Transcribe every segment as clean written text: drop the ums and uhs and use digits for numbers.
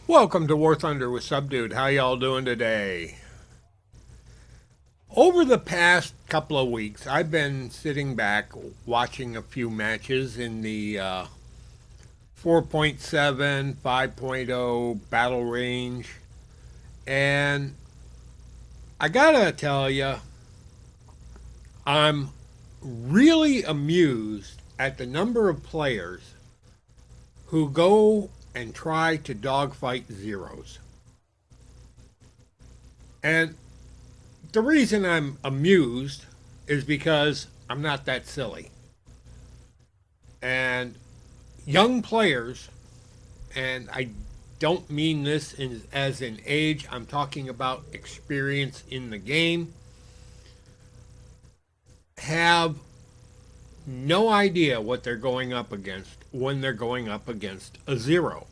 Welcome to War Thunder with Subdude. How y'all doing today? Over the past couple of weeks, I've been sitting back watching a few matches in the 4.7, 5.0 battle range. And I gotta tell you, I'm really amused at the number of players who go and try to dogfight zeros. And the reason I'm amused is because I'm not that silly. And young players, and I don't mean this as in age, I'm talking about experience in the game, have no idea what they're going up against when they're going up against a zero.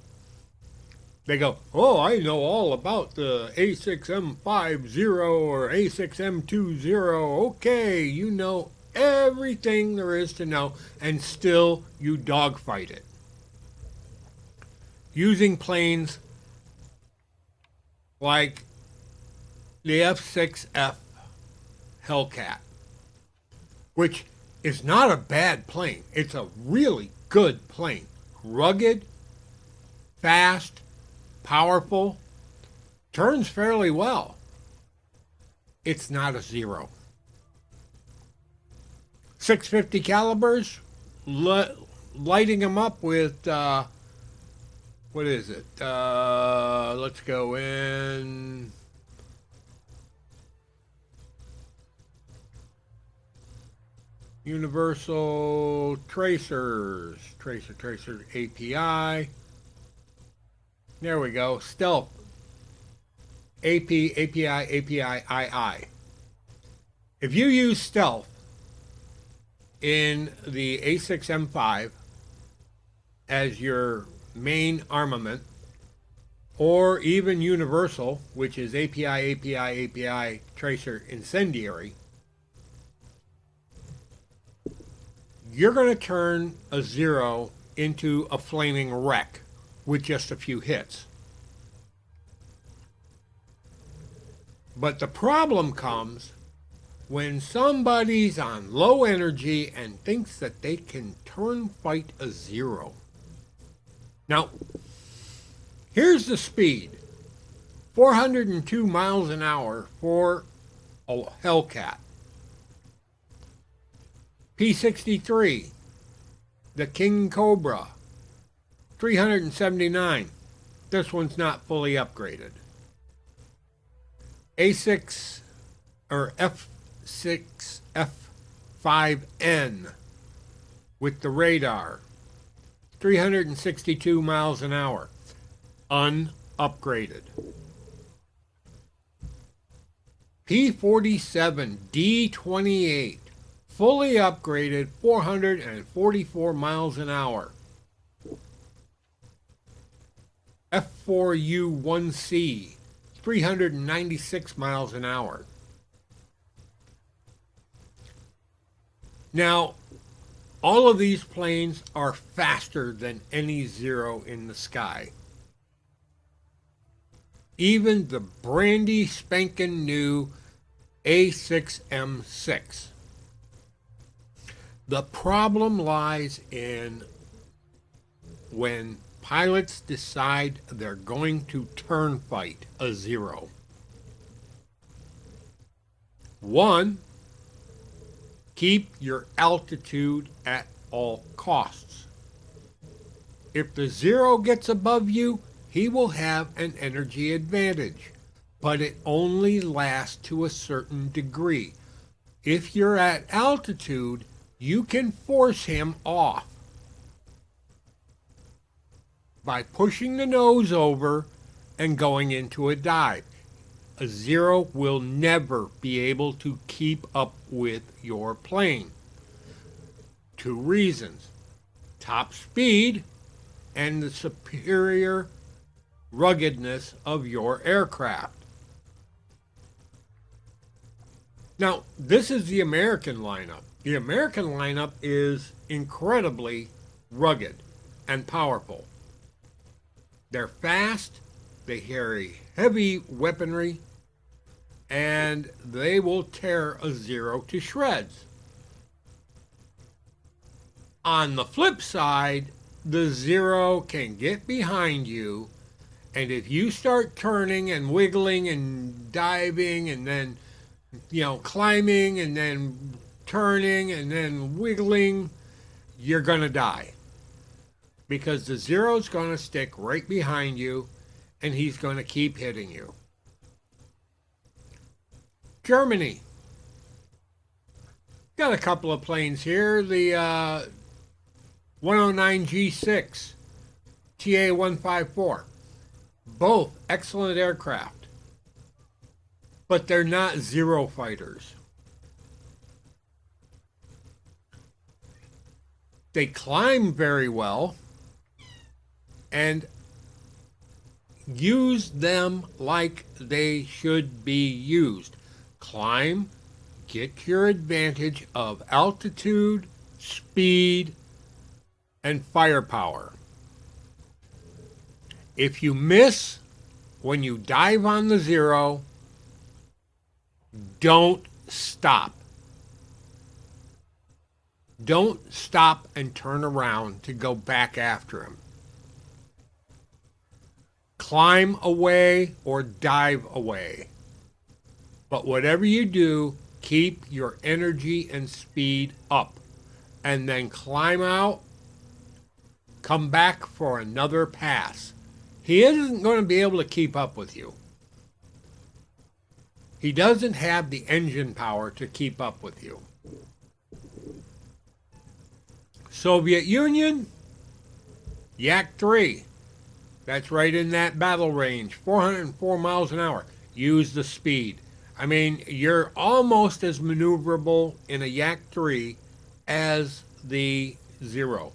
They go, oh, I know all about the A6M50 or A6M20. Okay, you know everything there is to know, and still you dogfight it. Using planes like the F6F Hellcat, which is not a bad plane. It's a really good plane. Rugged, fast, powerful, turns fairly well. It's not a zero. 650 calibers, lighting them up with, what is it? Let's go in. Universal tracers, tracer API. There we go. Stealth. API. If you use stealth in the A6M5 as your main armament, or even universal, which is API, tracer incendiary, you're going to turn a zero into a flaming wreck with just a few hits. But the problem comes when somebody's on low energy and thinks that they can turn fight a zero. Now, here's the speed. 402 miles an hour for a Hellcat. P63, the King Cobra, 379. This one's not fully upgraded. A6 or F6 F5N with the radar, 362 miles an hour, unupgraded. P47 D28, fully upgraded, 444 miles an hour. F4U1C, 396 miles an hour. Now, all of these planes are faster than any zero in the sky. Even the brandy spanking new A6M6. The problem lies in when pilots decide they're going to turn fight a zero. One, keep your altitude at all costs. If the zero gets above you, he will have an energy advantage, but it only lasts to a certain degree. If you're at altitude, you can force him off by pushing the nose over and going into a dive. A zero will never be able to keep up with your plane. Two reasons: top speed and the superior ruggedness of your aircraft. Now, this is the American lineup. The American lineup is incredibly rugged and powerful. They're fast, They carry heavy weaponry, and they will tear a Zero to shreds. On the flip side, the Zero can get behind you, and if you start turning and wiggling and diving and then, climbing and then turning and then wiggling, you're going to die. Because the Zero's going to stick right behind you, and he's going to keep hitting you. Germany. Got a couple of planes here. The 109G6, TA-154. Both excellent aircraft. But they're not Zero fighters. They climb very well, and use them like they should be used. Climb, get your advantage of altitude, speed, and firepower. If you miss when you dive on the Zero, don't stop. Don't stop and turn around to go back after him. Climb away or dive away. But whatever you do, keep your energy and speed up. And then climb out, come back for another pass. He isn't going to be able to keep up with you. He doesn't have the engine power to keep up with you. Soviet Union, Yak 3. That's right in that battle range, 404 miles an hour. Use the speed. I mean, you're almost as maneuverable in a Yak 3 as the Zero,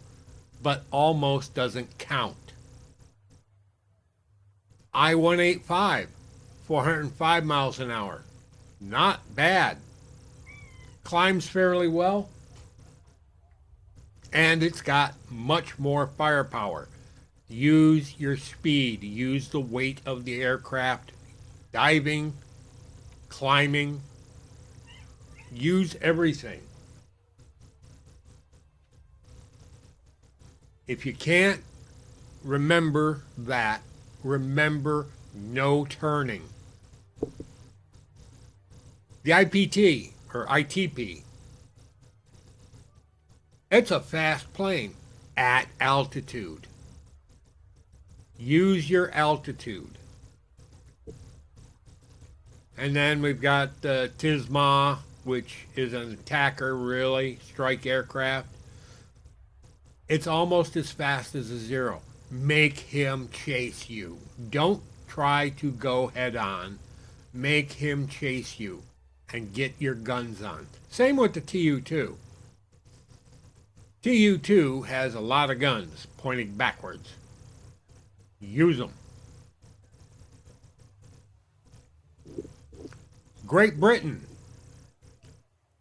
but almost doesn't count. I-185, 405 miles an hour. Not bad. Climbs fairly well. And it's got much more firepower. Use your speed. Use the weight of the aircraft. Diving, climbing. Use everything. If you can't remember that, remember no turning. The IPT, or ITP, it's a fast plane at altitude. Use your altitude. And then we've got the TISMA, which is an attacker, really, strike aircraft. It's almost as fast as a Zero. Make him chase you. Don't try to go head on. Make him chase you and get your guns on. Same with the TU-2. TU-2 has a lot of guns pointing backwards. Use them. Great Britain.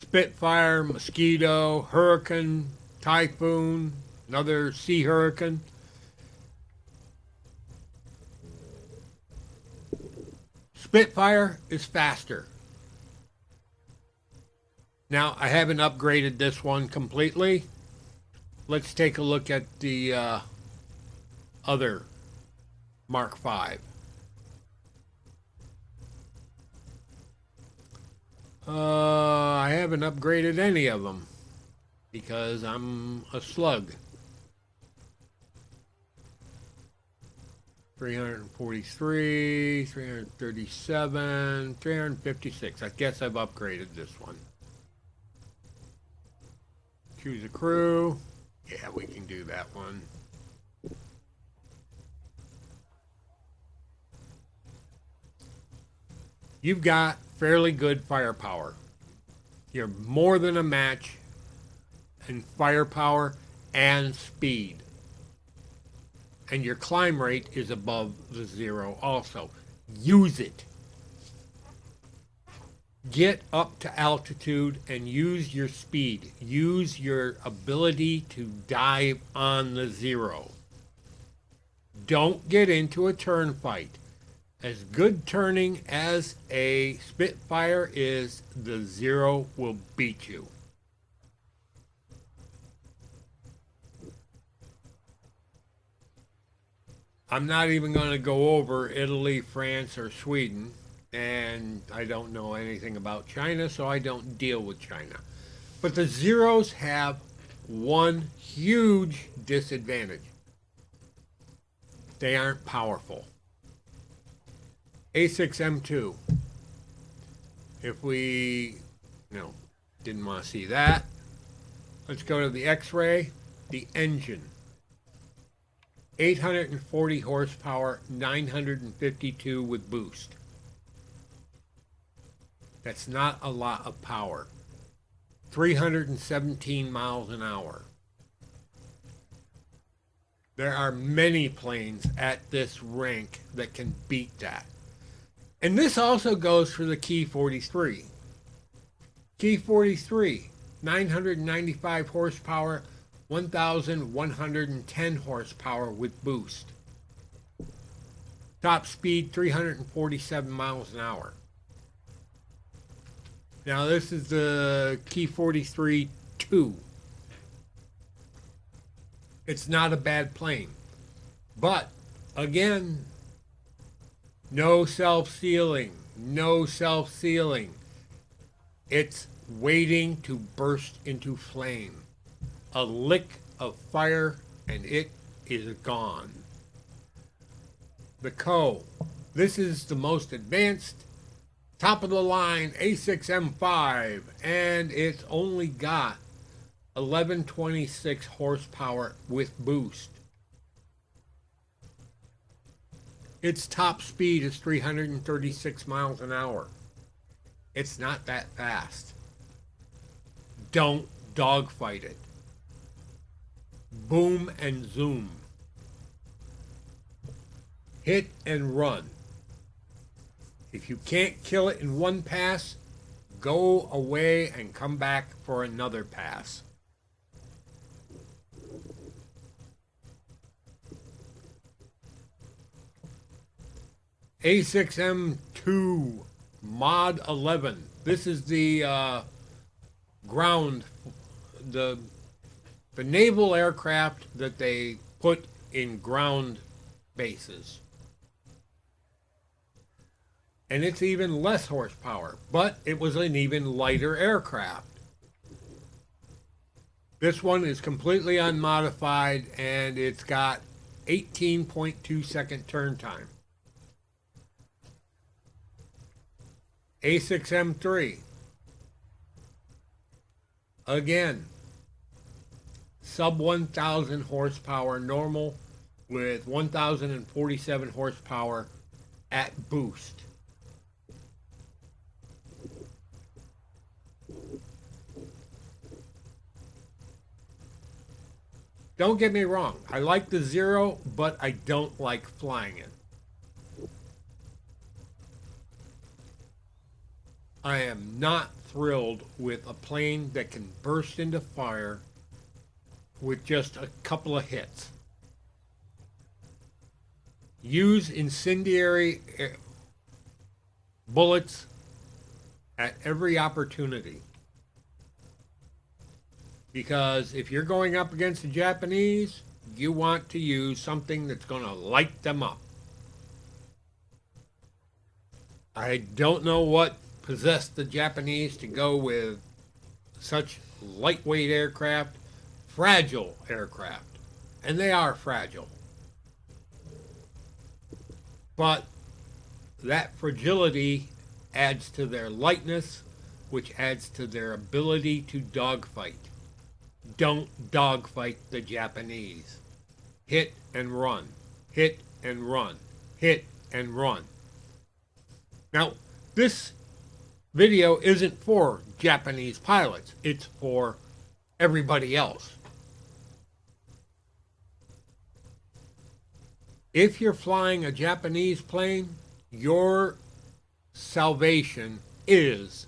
Spitfire, Mosquito, Hurricane, Typhoon, another Sea Hurricane. Spitfire is faster. Now, I haven't upgraded this one completely. Let's take a look at the other Mark V. I haven't upgraded any of them because I'm a slug. 343, 337, 356. I guess I've upgraded this one. Choose a crew. Yeah, we can do that one. You've got fairly good firepower. You're more than a match in firepower and speed. And your climb rate is above the Zero also. Use it. Get up to altitude and use your speed. Use your ability to dive on the Zero. Don't get into a turn fight. As good turning as a Spitfire is, the Zero will beat you. I'm not even going to go over Italy, France, or Sweden, and I don't know anything about China, so I don't deal with China. But the Zeros have one huge disadvantage. They aren't powerful. A6M2. If we, no, didn't want to see that. Let's go to the X-ray, the engine. 840 horsepower, 952 with boost. That's not a lot of power. 317 miles an hour. There are many planes at this rank that can beat that. And this also goes for the Key 43. Key 43, 995 horsepower, 1,110 horsepower with boost. Top speed 347 miles an hour. Now this is the Key 43 2. It's not a bad plane. But again, no self-sealing. No self-sealing. It's waiting to burst into flame. A lick of fire and it is gone. The Co. This is the most advanced, top of the line A6M5, and it's only got 1126 horsepower with boost. Its top speed is 336 miles an hour. It's not that fast. Don't dogfight it. Boom and zoom. Hit and run. If you can't kill it in one pass, go away and come back for another pass. A6M2 Mod 11. This is the ground, the naval aircraft that they put in ground bases. And it's even less horsepower, but it was an even lighter aircraft. This one is completely unmodified and it's got 18.2 second turn time. A6M3. Again, sub 1,000 horsepower normal with 1,047 horsepower at boost. Don't get me wrong, I like the Zero, but I don't like flying it. I am not thrilled with a plane that can burst into fire with just a couple of hits. Use incendiary bullets at every opportunity. Because if you're going up against the Japanese, you want to use something that's going to light them up. I don't know what possessed the Japanese to go with such lightweight aircraft, fragile aircraft. And they are fragile. But that fragility adds to their lightness, which adds to their ability to dogfight. Don't dogfight the Japanese. Hit and run. Hit and run. Hit and run. Now, this video isn't for Japanese pilots. It's for everybody else. If you're flying a Japanese plane, your salvation is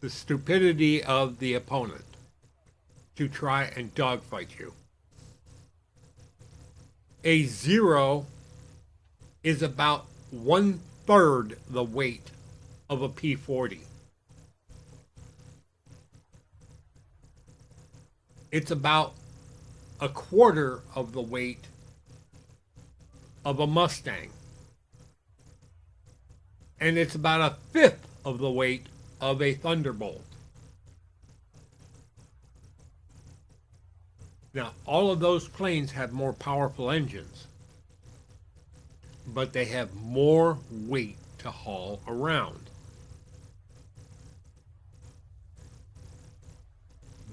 the stupidity of the opponent to try and dogfight you. A Zero is about 1/3 the weight of a P40. It's about a quarter of the weight of a Mustang. And it's about a fifth of the weight of a Thunderbolt. Now, all of those planes have more powerful engines, but they have more weight to haul around.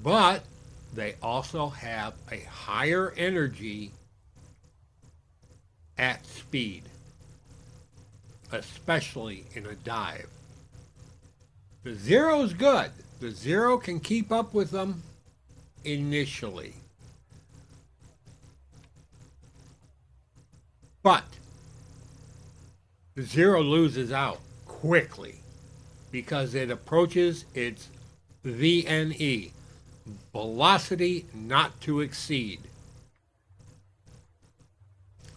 But they also have a higher energy at speed, especially in a dive. The Zero's good. The Zero can keep up with them initially. But the Zero loses out quickly because it approaches its VNE, velocity not to exceed.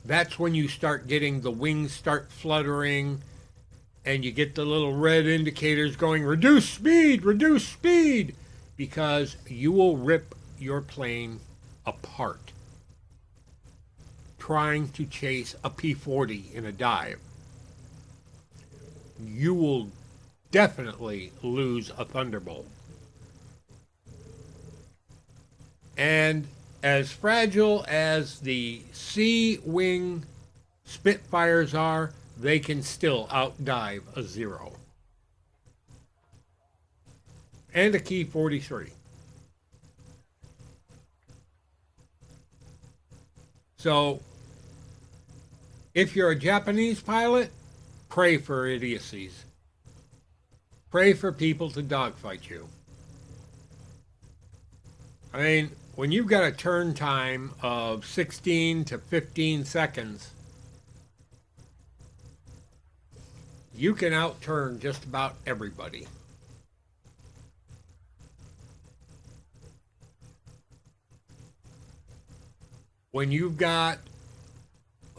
That's when you start getting the wings start fluttering and you get the little red indicators going, reduce speed, because you will rip your plane apart trying to chase a P40 in a dive. You will definitely lose a Thunderbolt. And as fragile as the C-wing Spitfires are, they can still outdive a Zero. And a Key 43. So, if you're a Japanese pilot, pray for idiocies. Pray for people to dogfight you. I mean, when you've got a turn time of 16 to 15 seconds, you can outturn just about everybody. When you've got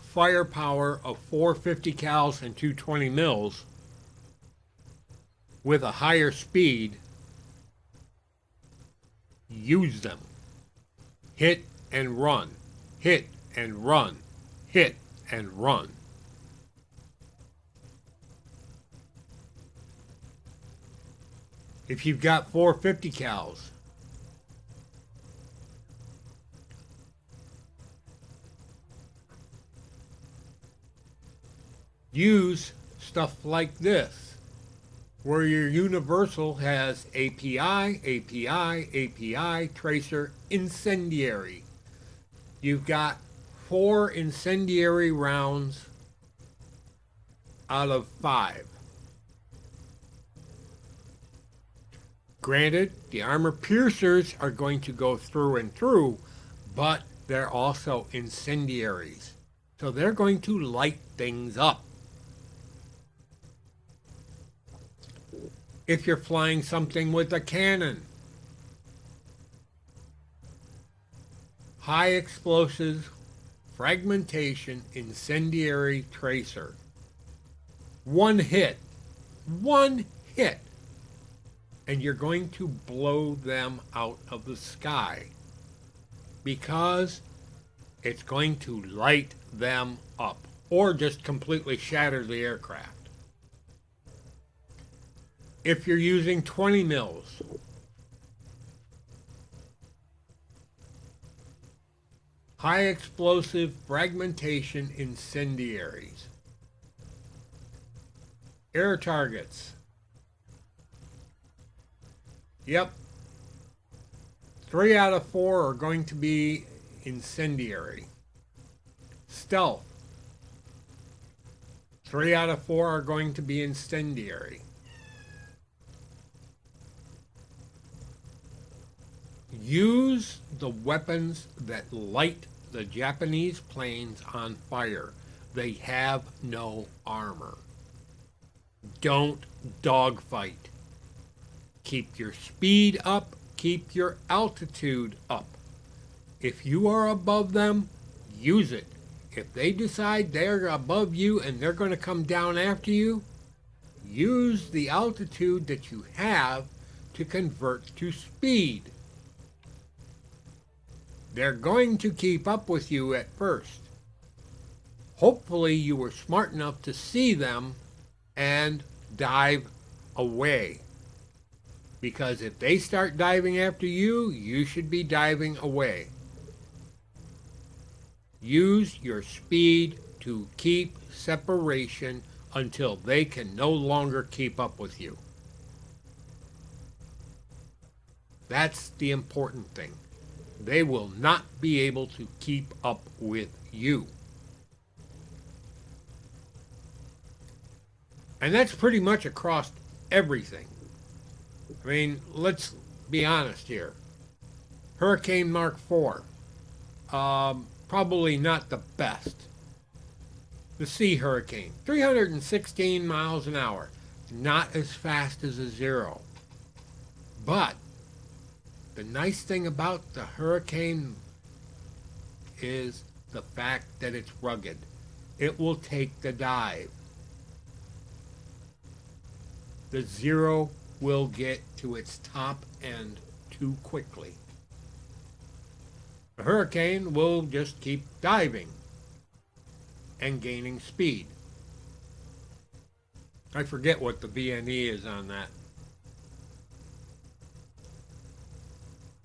firepower of 450 cals and 220 mils with a higher speed, use them. Hit and run. Hit and run. Hit and run. If you've got 450 cals, use stuff like this, where your universal has API, tracer, incendiary. You've got 4 incendiary rounds out of 5. Granted, the armor piercers are going to go through and through, but they're also incendiaries. So they're going to light things up. If you're flying something with a cannon, high explosives, fragmentation, incendiary tracer. One hit, and you're going to blow them out of the sky because it's going to light them up or just completely shatter the aircraft. If you're using 20 mils, high explosive fragmentation incendiaries, air targets. Yep. 3 out of 4 are going to be incendiary. Stealth. 3 out of 4 are going to be incendiary. Use the weapons that light the Japanese planes on fire. They have no armor. Don't dogfight. Keep your speed up. Keep your altitude up. If you are above them, use it. If they decide they're above you and they're going to come down after you, use the altitude that you have to convert to speed. They're going to keep up with you at first. Hopefully you were smart enough to see them and dive away. Because if they start diving after you, you should be diving away. Use your speed to keep separation until they can no longer keep up with you. That's the important thing. They will not be able to keep up with you. And that's pretty much across everything. I mean, let's be honest here. Hurricane Mark IV, probably not the best. The Sea Hurricane, 316 miles an hour, not as fast as a Zero. But the nice thing about the Hurricane is the fact that it's rugged. It will take the dive. The Zero will get to its top end too quickly. The Hurricane will just keep diving and gaining speed. I forget what the VNE is on that.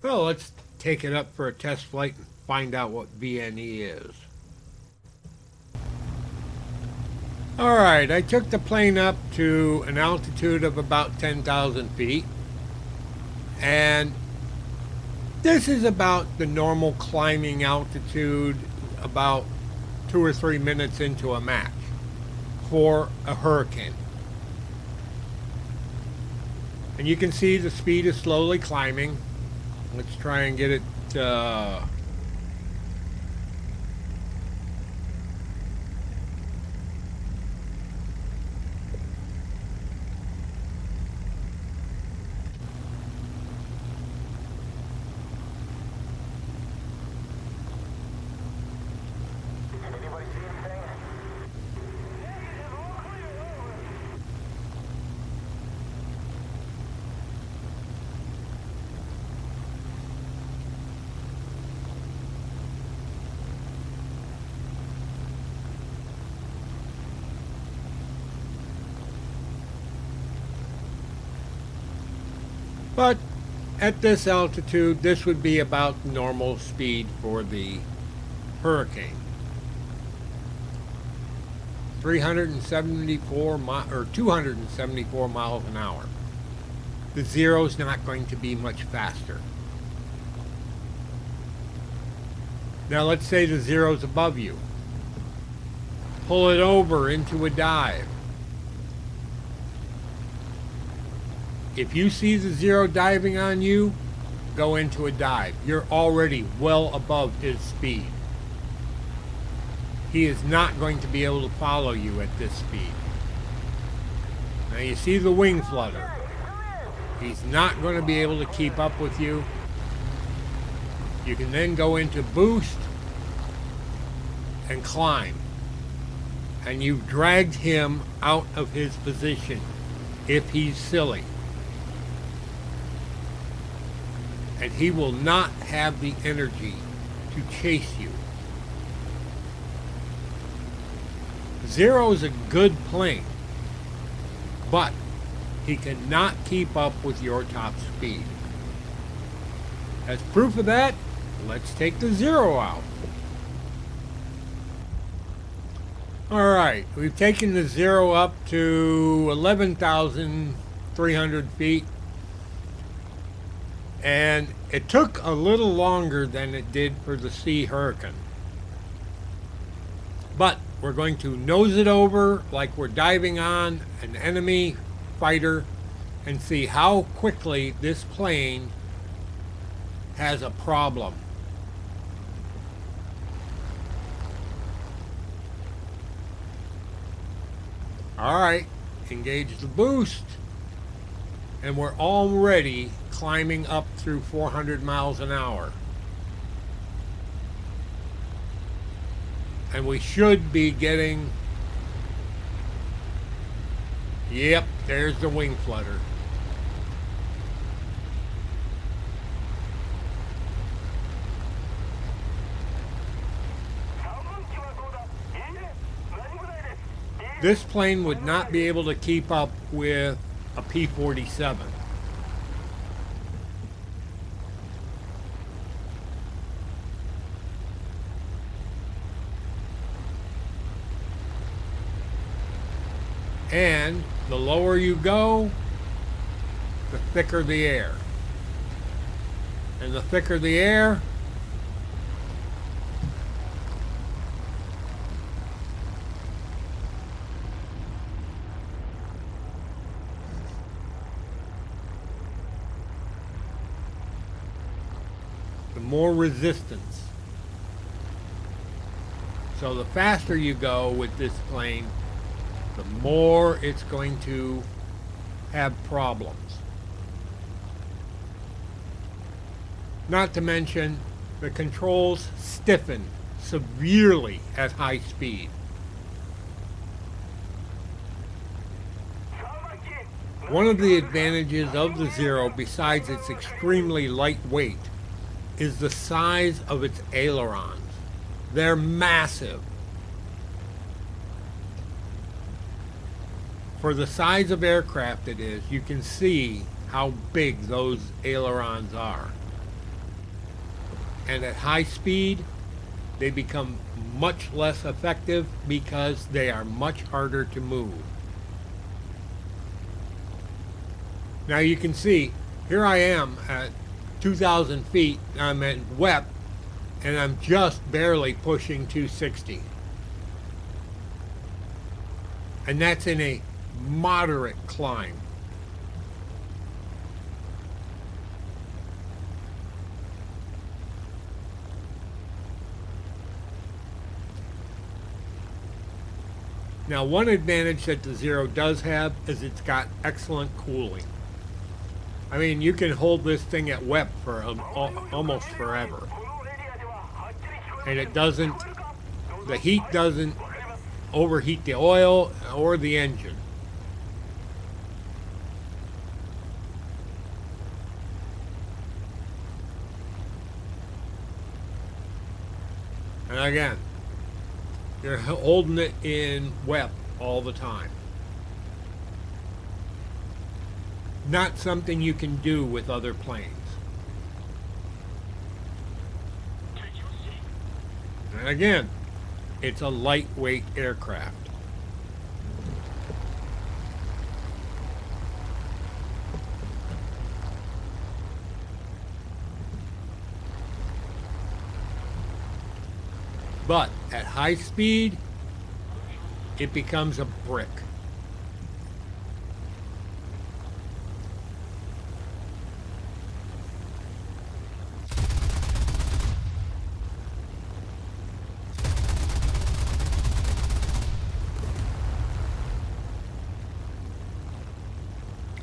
Well, let's take it up for a test flight and find out what VNE is. Alright, I took the plane up to an altitude of about 10,000 feet. And this is about the normal climbing altitude, about 2 or 3 minutes into a match for a hurricane. And you can see the speed is slowly climbing. Let's try and get it but at this altitude, this would be about normal speed for the hurricane. 274 miles an hour. The Zero's not going to be much faster. Now let's say the Zero's above you. Pull it over into a dive. If you see the Zero diving on you, go into a dive. You're already well above his speed. He is not going to be able to follow you at this speed. Now you see the wing flutter. He's not going to be able to keep up with you. You can then go into boost and climb. And you've dragged him out of his position if he's silly. And he will not have the energy to chase you. Zero is a good plane, but he cannot keep up with your top speed. As proof of that, let's take the Zero out. Alright, we've taken the Zero up to 11,300 feet. And it took a little longer than it did for the Sea Hurricane. But we're going to nose it over like we're diving on an enemy fighter and see how quickly this plane has a problem. Alright, engage the boost. And we're already climbing up through 400 miles an hour. And we should be getting... Yep, there's the wing flutter. This plane would not be able to keep up with a P-47. And the lower you go, the thicker the air. And the thicker the air, the more resistance. So the faster you go with this plane, the more it's going to have problems. Not to mention, the controls stiffen severely at high speed. One of the advantages of the Zero, besides its extremely lightweight, is the size of its ailerons. They're massive. For the size of aircraft it is, you can see how big those ailerons are. And at high speed, they become much less effective because they are much harder to move. Now you can see, here I am at 2,000 feet, I'm at WEP, and I'm just barely pushing 260. And that's in a moderate climb. Now, one advantage that the Zero does have is it's got excellent cooling. I mean, you can hold this thing at WEP for almost forever. And it doesn't, the heat doesn't overheat the oil or the engine. And again, you're holding it in WEP all the time. Not something you can do with other planes. And again, it's a lightweight aircraft. But at high speed, it becomes a brick.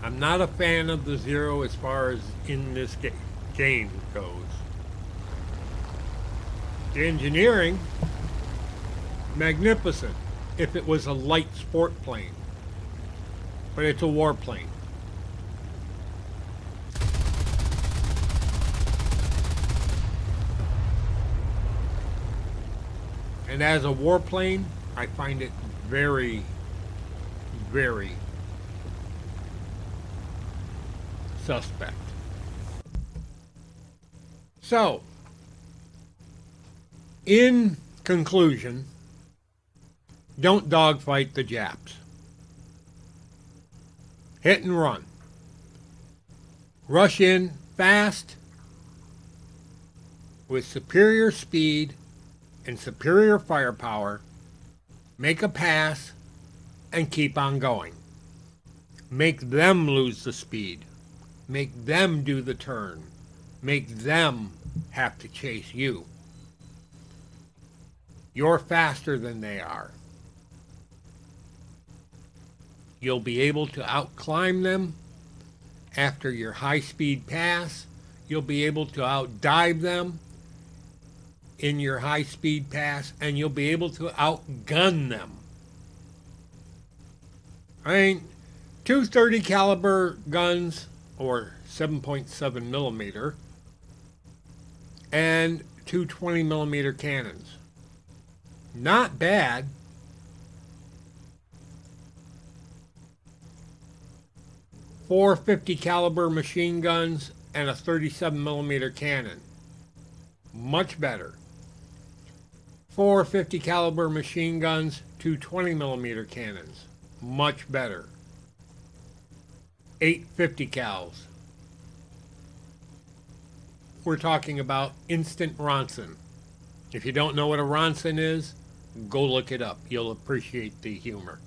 I'm not a fan of the Zero as far as in this game goes. The engineering, magnificent if it was a light sport plane, but it's a warplane. And as a warplane, I find it very, very suspect. So, in conclusion, don't dogfight the Japs. Hit and run. Rush in fast with superior speed and superior firepower. Make a pass and keep on going. Make them lose the speed. Make them do the turn. Make them have to chase you. You're faster than they are. You'll be able to outclimb them after your high-speed pass. You'll be able to outdive them in your high-speed pass, and you'll be able to outgun them. I mean, two .30 caliber guns, or 7.7 millimeter, and two 20 millimeter cannons. Not bad. Four .50 caliber machine guns and a 37 millimeter cannon. Much better. Four .50 caliber machine guns, two 20 millimeter cannons. Much better. 8 50 cals. We're talking about instant Ronson. If you don't know what a Ronson is, go look it up. You'll appreciate the humor.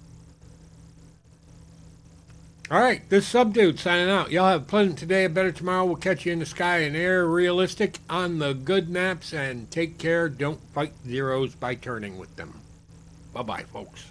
All right, this Subdude signing out. Y'all have a pleasant today, a better tomorrow. We'll catch you in the sky and air, realistic on the good maps, and take care. Don't fight zeros by turning with them. Bye-bye, folks.